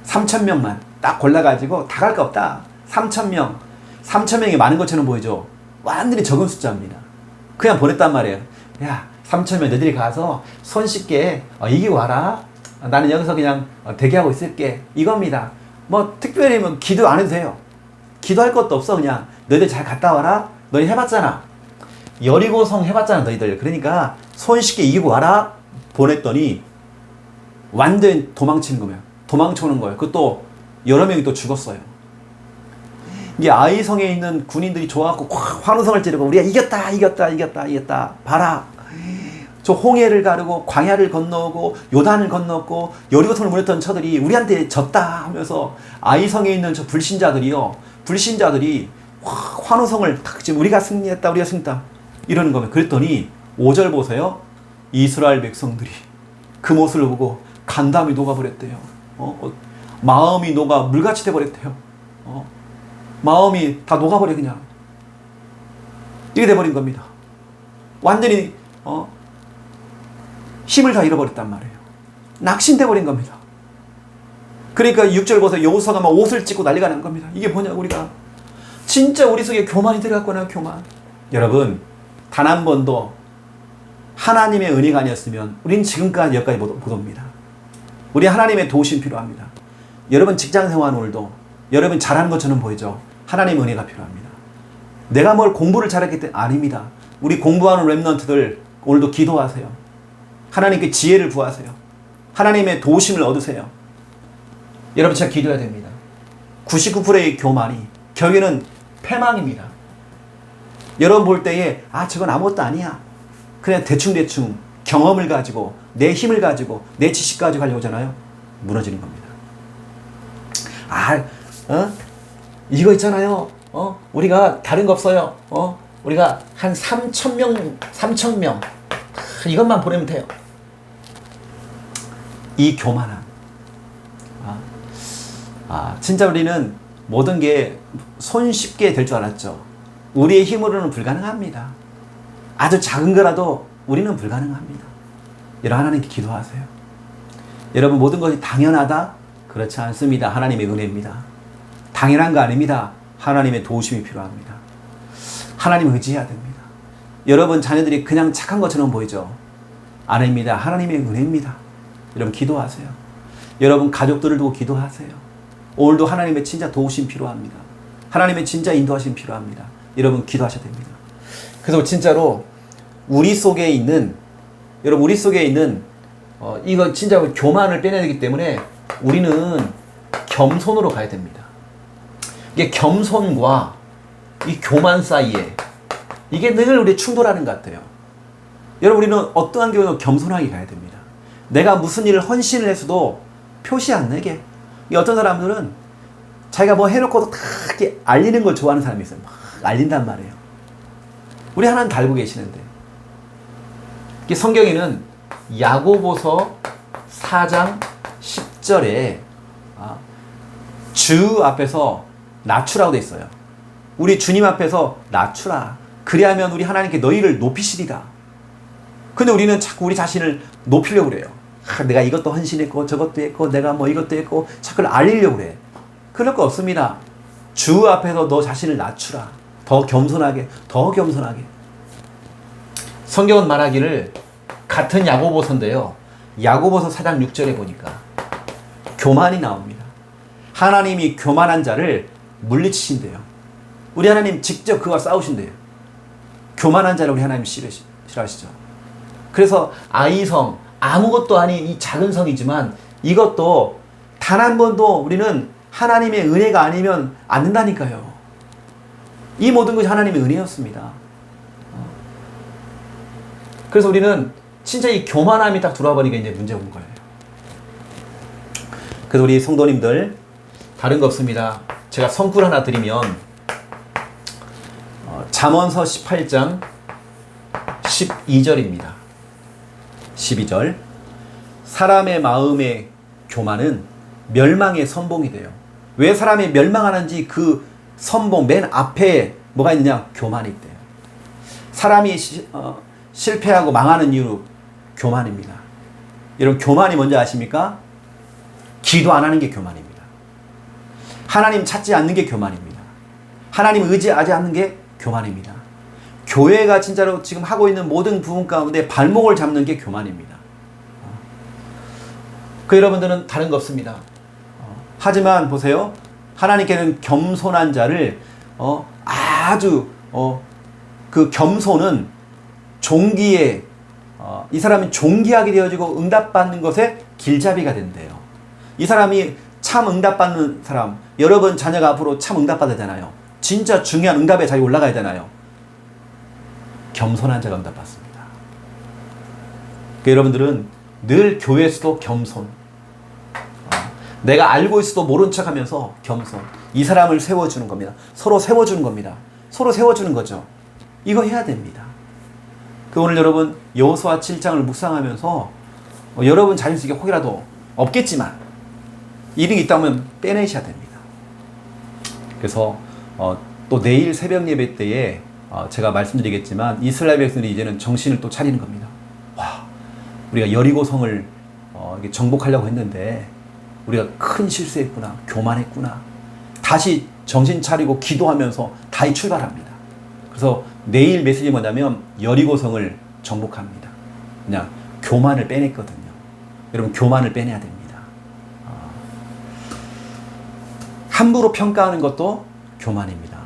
3,000명만 딱 골라가지고 다 갈 거 없다. 3,000명. 3,000명이 많은 것처럼 보이죠. 완전히 적은 숫자입니다. 그냥 보냈단 말이에요. 야, 3,000명 너희들이 가서 손쉽게 이기고 와라. 나는 여기서 그냥 대기하고 있을게. 이겁니다. 뭐 특별히 뭐 기도 안 해도 돼요. 기도할 것도 없어. 그냥 너희들 잘 갔다 와라. 너희 해봤잖아. 여리고성 해봤잖아 너희들. 그러니까 손쉽게 이기고 와라. 보냈더니 완전 도망치는 거예요. 도망쳐오는 거예요. 그것도 여러 명이 또 죽었어요. 이게 아이성에 있는 군인들이 좋아갖고 환호성을 지르고 우리가 이겼다. 봐라. 저 홍해를 가르고 광야를 건너고 요단을 건넜고 여리고성을 무너뜨렸던 저들이 우리한테 졌다 하면서 아이성에 있는 저 불신자들이 환호성을 탁 지금 우리가 승리했다 이러는 거예요. 그랬더니 5절 보세요. 이스라엘 백성들이 그 모습을 보고 간담이 녹아버렸대요. 마음이 녹아 물같이 돼버렸대요. 마음이 다 녹아버려 그냥. 이렇게 돼버린 겁니다. 완전히 힘을 다 잃어버렸단 말이에요. 낙심돼버린 겁니다. 그러니까 6절 보세요. 여호수아가 막 옷을 찢고 난리가 난 겁니다. 이게 뭐냐 우리가 진짜 우리 속에 교만이 들어갔구나. 교만. 여러분 단 한 번도 하나님의 은혜가 아니었으면 우리는 지금까지 여기까지 못 옵니다. 우리 하나님의 도우심 필요합니다. 여러분 직장생활 오늘도 여러분 잘하는 것처럼 보이죠. 하나님의 은혜가 필요합니다. 내가 뭘 공부를 잘했기 때문에 아닙니다. 우리 공부하는 렘넌트들 오늘도 기도하세요. 하나님께 지혜를 구하세요. 하나님의 도우심을 얻으세요. 여러분 진짜 기도해야 됩니다. 99%의 교만이 결국에는 패망입니다. 여러분 볼 때에 저건 아무것도 아니야. 그냥 대충 경험을 가지고 내 힘을 가지고 내 지식 가지고 하려고 하잖아요. 무너지는 겁니다. 이거 있잖아요. 우리가 다른 거 없어요. 우리가 한 3,000명 이것만 보내면 돼요. 이 교만함. 진짜 우리는 모든 게 손쉽게 될 줄 알았죠. 우리의 힘으로는 불가능합니다. 아주 작은 거라도 우리는 불가능합니다. 여러분 하나님께 기도하세요. 여러분 모든 것이 당연하다? 그렇지 않습니다. 하나님의 은혜입니다. 당연한 거 아닙니다. 하나님의 도우심이 필요합니다. 하나님 의지해야 됩니다. 여러분 자녀들이 그냥 착한 것처럼 보이죠? 아닙니다. 하나님의 은혜입니다. 여러분 기도하세요. 여러분 가족들을 두고 기도하세요. 오늘도 하나님의 진짜 도우심 필요합니다. 하나님의 진짜 인도하심 필요합니다. 여러분 기도하셔야 됩니다. 그래서 진짜로 우리 속에 있는 이거 진짜 교만을 빼내야 되기 때문에 우리는 겸손으로 가야 됩니다. 이게 겸손과 이 교만 사이에 이게 늘 우리 충돌하는 것 같아요. 여러분 우리는 어떠한 경우는 겸손하게 가야 됩니다. 내가 무슨 일을 헌신을 했어도 표시 안 내게. 어떤 사람들은 자기가 뭐 해놓고도 다 이렇게 알리는 걸 좋아하는 사람이 있어요. 막 알린단 말이에요. 우리 하나님 다 알고 계시는데. 이게 성경에는 야고보서 4장 10절에 주 앞에서 낮추라고 돼 있어요. 우리 주님 앞에서 낮추라. 그리하면 우리 하나님께 너희를 높이시리라. 근데 우리는 자꾸 우리 자신을 높이려고 그래요. 내가 이것도 헌신했고 저것도 했고 내가 뭐 이것도 했고 자꾸 알리려고 그래. 그럴 거 없습니다. 주 앞에서 너 자신을 낮추라. 더 겸손하게. 성경은 말하기를 같은 야고보서인데요. 야고보서 4장 6절에 보니까 교만이 나옵니다. 하나님이 교만한 자를 물리치신대요. 우리 하나님 직접 그와 싸우신대요. 교만한 자를 우리 하나님 싫어하시죠. 그래서 아이성, 아무것도 아닌 이 작은 성이지만 이것도 단 한 번도 우리는 하나님의 은혜가 아니면 안 된다니까요. 이 모든 것이 하나님의 은혜였습니다. 그래서 우리는 진짜 이 교만함이 딱 들어와 버리니까 이제 문제가 온 거예요. 그래서 우리 성도님들 다른 거 없습니다. 제가 성꿀 하나 드리면 잠언서 18장 12절입니다. 12절 사람의 마음의 교만은 멸망의 선봉이 돼요. 왜 사람이 멸망하는지 그 선봉 맨 앞에 뭐가 있느냐? 교만이 있대요. 사람이 실패하고 망하는 이유 교만입니다. 여러분 교만이 뭔지 아십니까? 기도 안 하는 게 교만입니다. 하나님 찾지 않는 게 교만입니다. 하나님 의지하지 않는 게 교만입니다. 교회가 진짜로 지금 하고 있는 모든 부분 가운데 발목을 잡는 게 교만입니다. 그 여러분들은 다른 거 없습니다. 하지만 보세요. 하나님께는 겸손한 자를 그 겸손은 종기에 이 사람이 종기하게 되어지고 응답받는 것에 길잡이가 된대요. 이 사람이 참 응답받는 사람, 여러분 자녀가 앞으로 참 응답받아야 되잖아요. 진짜 중요한 응답의 자리에 올라가야 되나요? 겸손한 자가 응답받습니다. 그러니까 여러분들은 늘 교회에서도 겸손, 내가 알고 있어도 모른 척하면서 겸손, 이 사람을 세워주는 겁니다. 서로 세워주는 겁니다. 서로 세워주는 거죠. 이거 해야 됩니다. 오늘 여러분 여호수아 7장을 묵상하면서 여러분 자신 속에 혹이라도 없겠지만 이런 게 있다면 빼내셔야 됩니다. 그래서 또 내일 새벽 예배 때에 제가 말씀드리겠지만 이스라엘 백성들이 이제는 정신을 또 차리는 겁니다. 와, 우리가 여리고성을 정복하려고 했는데 우리가 큰 실수했구나, 교만했구나. 다시 정신 차리고 기도하면서 다시 출발합니다. 그래서 내일 메시지 뭐냐면 여리고성을 정복합니다. 그냥 교만을 빼냈거든요. 여러분 교만을 빼내야 됩니다. 함부로 평가하는 것도 교만입니다.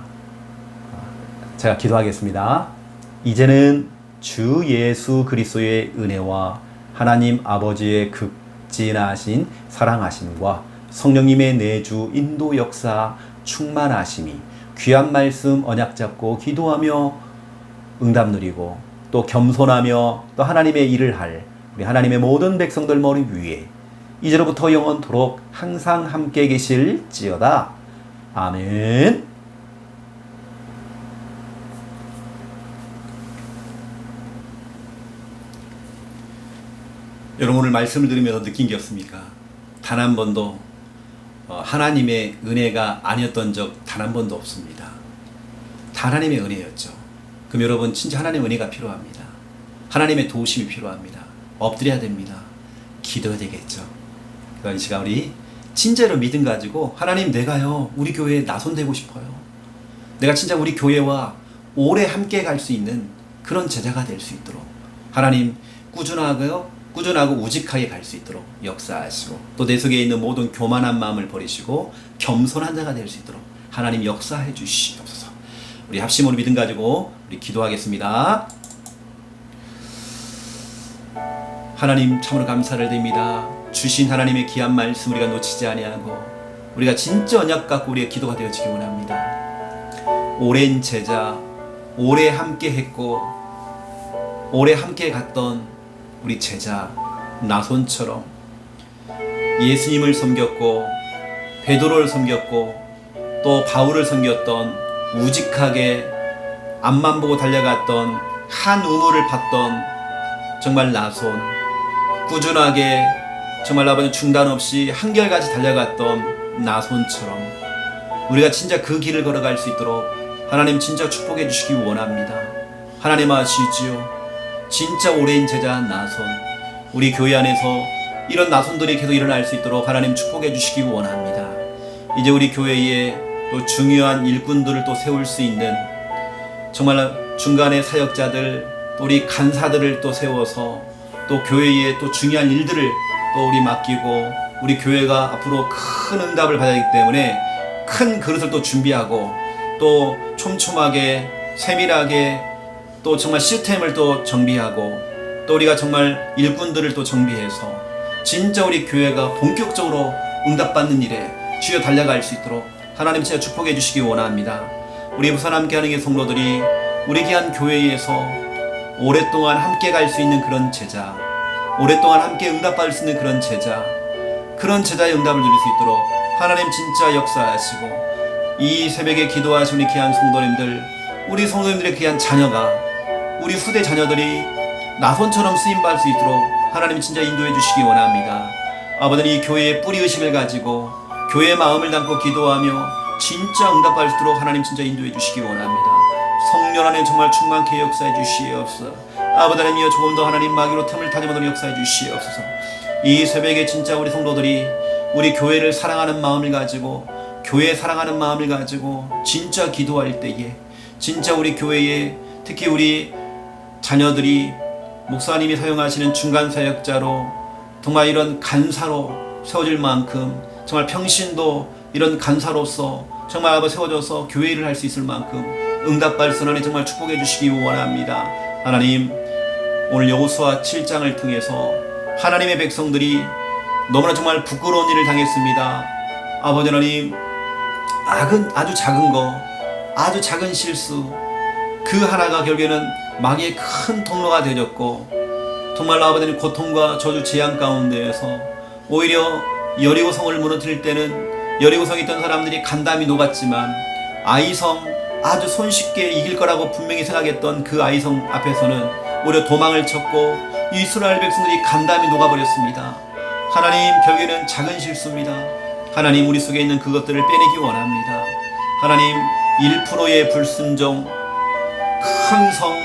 제가 기도하겠습니다. 이제는 주 예수 그리스도의 은혜와 하나님 아버지의 극진하신 사랑하심과 성령님의 내주 인도 역사 충만하심이 귀한 말씀 언약 잡고 기도하며 응답 누리고 또 겸손하며 또 하나님의 일을 할 우리 하나님의 모든 백성들 머리 위에 이제로부터 영원토록 항상 함께 계실지어다. 아멘. 여러분 오늘 말씀을 들으면서 느낀 게 없습니까? 단 한 번도 하나님의 은혜가 아니었던 적 단 한 번도 없습니다. 다 하나님의 은혜였죠. 그럼 여러분 진짜 하나님의 은혜가 필요합니다. 하나님의 도우심이 필요합니다. 엎드려야 됩니다. 기도해야 되겠죠. 그러니까 이 시간 우리 진짜로 믿음 가지고 하나님 내가요 우리 교회에 나손되고 싶어요. 내가 진짜 우리 교회와 오래 함께 갈 수 있는 그런 제자가 될 수 있도록 하나님 꾸준하고요 꾸준하고 우직하게 갈 수 있도록 역사하시고, 또 내 속에 있는 모든 교만한 마음을 버리시고 겸손한 자가 될 수 있도록 하나님 역사해 주시옵소서. 우리 합심으로 믿음 가지고 우리 기도하겠습니다. 하나님 참으로 감사를 드립니다. 주신 하나님의 귀한 말씀 우리가 놓치지 아니하고 우리가 진짜 언약 갖고 우리의 기도가 되어지기 원합니다. 오랜 제자, 오래 함께 했고 오래 함께 갔던 우리 제자 나손처럼 예수님을 섬겼고 베드로를 섬겼고 또 바울을 섬겼던, 우직하게 앞만 보고 달려갔던, 한 우물을 팠던 정말 나손, 꾸준하게 정말 아버지 중단 없이 한결같이 달려갔던 나손처럼 우리가 진짜 그 길을 걸어갈 수 있도록 하나님 진짜 축복해 주시기 원합니다. 하나님 아시지요? 진짜 오랜 제자 나손, 우리 교회 안에서 이런 나손들이 계속 일어날 수 있도록 하나님 축복해 주시기 원합니다. 이제 우리 교회에 또 중요한 일꾼들을 또 세울 수 있는 정말 중간에 사역자들, 또 우리 간사들을 또 세워서 또 교회에 또 중요한 일들을 또 우리 맡기고, 우리 교회가 앞으로 큰 응답을 받아야 하기 때문에 큰 그릇을 또 준비하고 또 촘촘하게 세밀하게 또 정말 시스템을 또 정비하고 또 우리가 정말 일꾼들을 또 정비해서 진짜 우리 교회가 본격적으로 응답받는 일에 주여 달려갈 수 있도록 하나님 진짜 축복해 주시기 원합니다. 우리 부산 함께하는 성도들이 우리 귀한 교회에서 오랫동안 함께 갈 수 있는 그런 제자, 오랫동안 함께 응답받을 수 있는 그런 제자, 그런 제자의 응답을 누릴 수 있도록 하나님 진짜 역사하시고, 이 새벽에 기도하신 우리 귀한 성도님들, 우리 성도님들의 귀한 자녀가, 우리 후대 자녀들이 나손처럼 쓰임받을 수 있도록 하나님 진짜 인도해 주시기 원합니다. 아버지, 이 교회의 뿌리의식을 가지고 교회의 마음을 담고 기도하며 진짜 응답받을 수 있도록 하나님 진짜 인도해 주시기 원합니다. 성령 안에 정말 충만케 역사해 주시옵소서. 아버지 하나님이여, 조금 더 하나님 마귀로 틈을 타지마도록 역사해 주시옵소서. 이 새벽에 진짜 우리 성도들이 우리 교회를 사랑하는 마음을 가지고, 교회 사랑하는 마음을 가지고 진짜 기도할 때에 진짜 우리 교회에, 특히 우리 자녀들이 목사님이 사용하시는 중간 사역자로 정말 이런 간사로 세워질 만큼, 정말 평신도 이런 간사로서 정말 아버지 세워져서 교회 일을 할 수 있을 만큼 응답받을 선언에 정말 축복해 주시기 원합니다. 하나님, 오늘 여호수아 7장을 통해서 하나님의 백성들이 너무나 정말 부끄러운 일을 당했습니다. 아버지 하나님, 아주 작은 거, 아주 작은 실수, 그 하나가 결국에는 마귀의 큰 통로가 되어졌고, 정말 아버지는 고통과 저주 재앙 가운데에서 오히려 여리고성을 무너뜨릴 때는 여리고성에 있던 사람들이 간담이 녹았지만, 아이성, 아주 손쉽게 이길 거라고 분명히 생각했던 그 아이성 앞에서는 오히려 도망을 쳤고 이스라엘 백성들이 간담이 녹아버렸습니다. 하나님, 결국에는 작은 실수입니다. 하나님, 우리 속에 있는 그것들을 빼내기 원합니다. 하나님, 1%의 불순종, 큰 성,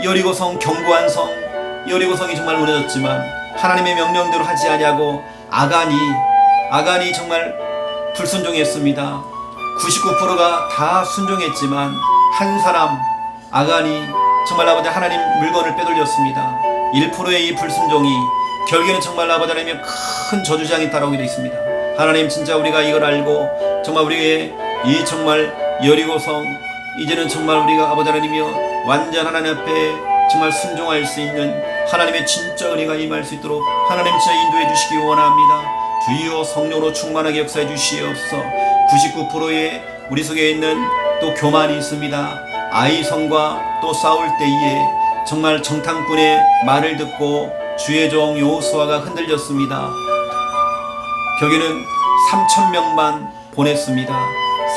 여리고성, 견고한 성, 여리고성이 정말 무너졌지만 하나님의 명령대로 하지 아니하고 아간이 정말 불순종했습니다. 99%가 다 순종했지만 한 사람, 아간이 정말 아버지 하나님 물건을 빼돌렸습니다. 1%의 이 불순종이 결국에는 정말 아버지 하나님의 큰 저주장이 따라오게 되어 있습니다. 하나님, 진짜 우리가 이걸 알고 정말 우리의 이 정말 여리고성, 이제는 정말 우리가 아버지 하나님이여 완전 하나님 앞에 정말 순종할 수 있는 하나님의 진짜 은혜가 임할 수 있도록 하나님 진짜 인도해 주시기 원합니다. 주여, 성령으로 충만하게 역사해 주시옵소서. 99%의 우리 속에 있는 또 교만이 있습니다. 아이성과 또 싸울 때에 정말 정탐꾼의 말을 듣고 주의 종 여호수아가 흔들렸습니다. 결국에는 3,000명만 보냈습니다.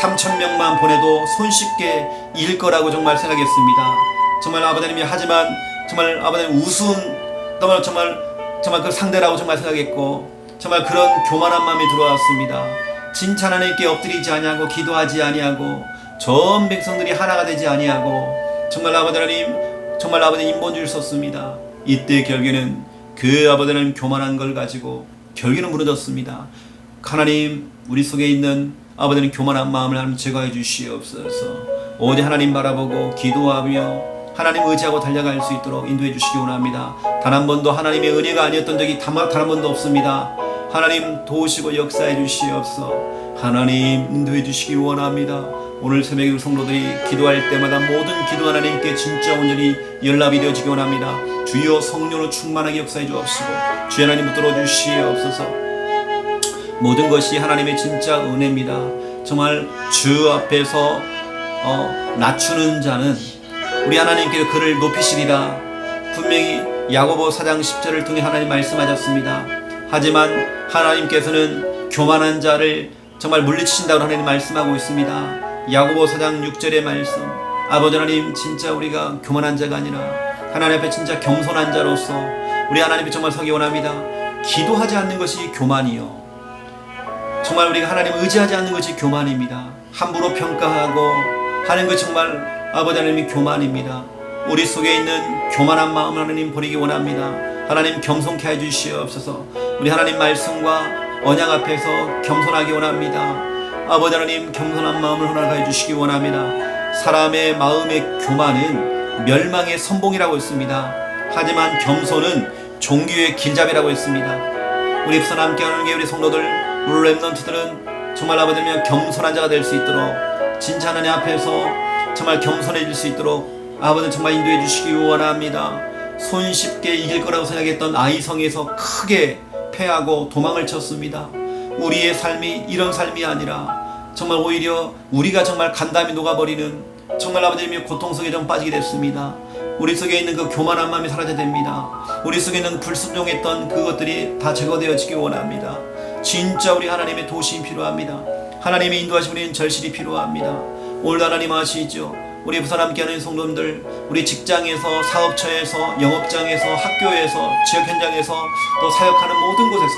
3,000명만 보내도 손쉽게 이길 거라고 정말 생각했습니다. 정말 아버지님이, 하지만 정말 아버지님 우스운 정말 그 상대라고 정말 생각했고, 정말 그런 교만한 마음이 들어왔습니다. 진짜 하나님께 엎드리지 아니하고 기도하지 아니하고 전 백성들이 하나가 되지 아니하고 정말 아버지 하나님, 정말 아버지 인본주의를 썼습니다. 이때 결국에는 그 아버지 하나님 교만한 걸 가지고 결국에는 무너졌습니다. 하나님, 우리 속에 있는 아버지는 교만한 마음을 하나님 제거해 주시옵소서. 오직 하나님 바라보고 기도하며 하나님 의지하고 달려갈 수 있도록 인도해 주시기 원합니다. 단 한 번도 하나님의 은혜가 아니었던 적이 단 한 번도 없습니다. 하나님 도우시고 역사해 주시옵소서. 하나님 인도해 주시기 원합니다. 오늘 새벽에 성도들이 기도할 때마다 모든 기도 하나님께 진짜 온전히 연락이 되어지기 원합니다. 주여 성령으로 충만하게 역사해 주옵시고 주여 하나님 붙들어 주시옵소서. 모든 것이 하나님의 진짜 은혜입니다. 정말 주 앞에서 낮추는 자는 우리 하나님께서 그를 높이시리라. 분명히 야고보 4장 10절을 통해 하나님 말씀하셨습니다. 하지만 하나님께서는 교만한 자를 정말 물리치신다고 하나님 말씀하고 있습니다. 야고보 4장 6절의 말씀, 아버지 하나님 진짜 우리가 교만한 자가 아니라 하나님 앞에 진짜 겸손한 자로서 우리 하나님 앞에 정말 서기 원합니다. 기도하지 않는 것이 교만이요, 정말 우리가 하나님 의지하지 않는 것이 교만입니다. 함부로 평가하고 하는 것 정말 아버지 하나님이 교만입니다. 우리 속에 있는 교만한 마음 하나님 버리기 원합니다. 하나님 겸손케 해주시옵소서. 우리 하나님 말씀과 언약 앞에서 겸손하기 원합니다. 아버지 하나님 겸손한 마음을 허락해 주시기 원합니다. 사람의 마음의 교만은 멸망의 선봉이라고 했습니다. 하지만 겸손은 종교의 길잡이라고 했습니다. 우리 부산 함께하는 게 우리 성도들, 우리 렘넌트들은 정말 아버지 하나님 겸손한 자가 될 수 있도록 진짜 하나님 앞에서 정말 겸손해질 수 있도록 아버지 정말 인도해 주시기 원합니다. 손쉽게 이길 거라고 생각했던 아이성에서 크게 패하고 도망을 쳤습니다. 우리의 삶이 이런 삶이 아니라 정말 오히려 우리가 정말 간담이 녹아버리는 정말 아버지님의 고통 속에 좀 빠지게 됐습니다. 우리 속에 있는 그 교만한 마음이 사라져야 됩니다. 우리 속에 있는 불순종했던 그것들이 다 제거되어지기 원합니다. 진짜 우리 하나님의 도심이 필요합니다. 하나님의 인도하심 우리는 절실히 필요합니다. 오늘도 하나님 아시죠? 우리 부산 함께하는 성도님들, 우리 직장에서, 사업처에서, 영업장에서, 학교에서, 지역 현장에서 또 사역하는 모든 곳에서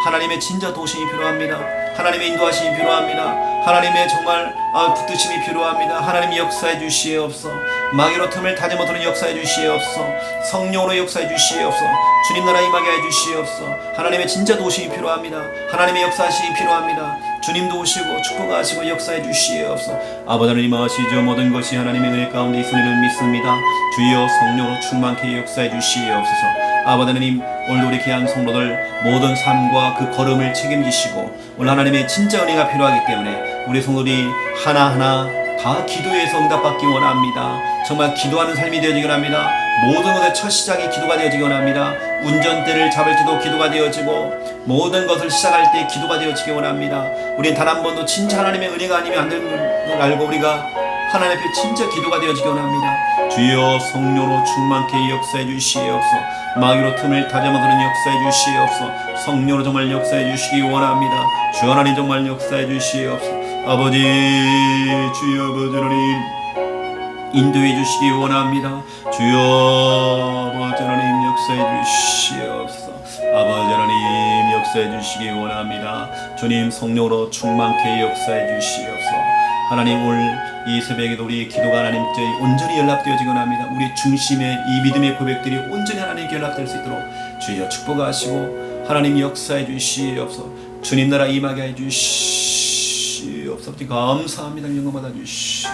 하나님의 진짜 도심이 필요합니다. 하나님의 인도하심이 필요합니다. 하나님의 정말 붙드심이 필요합니다. 하나님 역사해 주시옵소서. 마귀로 틈을 타지 못하는 역사해 주시옵소서. 성령으로 역사해 주시옵소서. 주님 나라 임하게 해 주시옵소서. 하나님의 진짜 도심이 필요합니다. 하나님의 역사하심이 필요합니다. 주님도 오시고 축복하시고 역사해 주시옵소서. 아버지 하나님 아시죠? 모든 것이 하나님의 은혜 가운데 있으리를 믿습니다. 주여 성령으로 충만케 역사해 주시옵소서. 아버지 하나님 오늘도 우리 귀한 성도들 모든 삶과 그 걸음을 책임지시고 오늘 하나님의 진짜 은혜가 필요하기 때문에 우리 성도들이 하나하나 다 기도에서 응답받기 원합니다. 정말 기도하는 삶이 되어지기 원합니다. 모든 것의 첫 시작이 기도가 되어지기 원합니다. 운전대를 잡을 때도 기도가 되어지고 모든 것을 시작할 때 기도가 되어지기 원합니다. 우린 단 한 번도 진짜 하나님의 은혜가 아니면 안 되는 걸 알고 우리가 하나님 앞에 진짜 기도가 되어지기 원합니다. 주여 성령으로 충만케 역사해 주시옵소서. 마귀로 틈을 다져먹는 역사해 주시옵소서. 성령으로 정말 역사해 주시기 원합니다. 주 하나님 정말 역사해 주시옵소서. 아버지 주여 아버지 하나님 인도해 주시기 원합니다. 주여 아버지 하나님 역사해 주시옵소서. 아버지 하나님 역사해 주시기 원합니다. 주님 성령으로 충만케 역사해 주시옵소서. 하나님 오늘 이 새벽에도 우리의 기도가 하나님께 온전히 연락되어지곤 합니다. 우리의 중심의 이 믿음의 고백들이 온전히 하나님께 연락될 수 있도록 주여 축복하시고 하나님 역사해 주시옵소서. 주님 나라 임하게 해 주시옵소서. 감사합니다. 영광 받아 주시옵소서.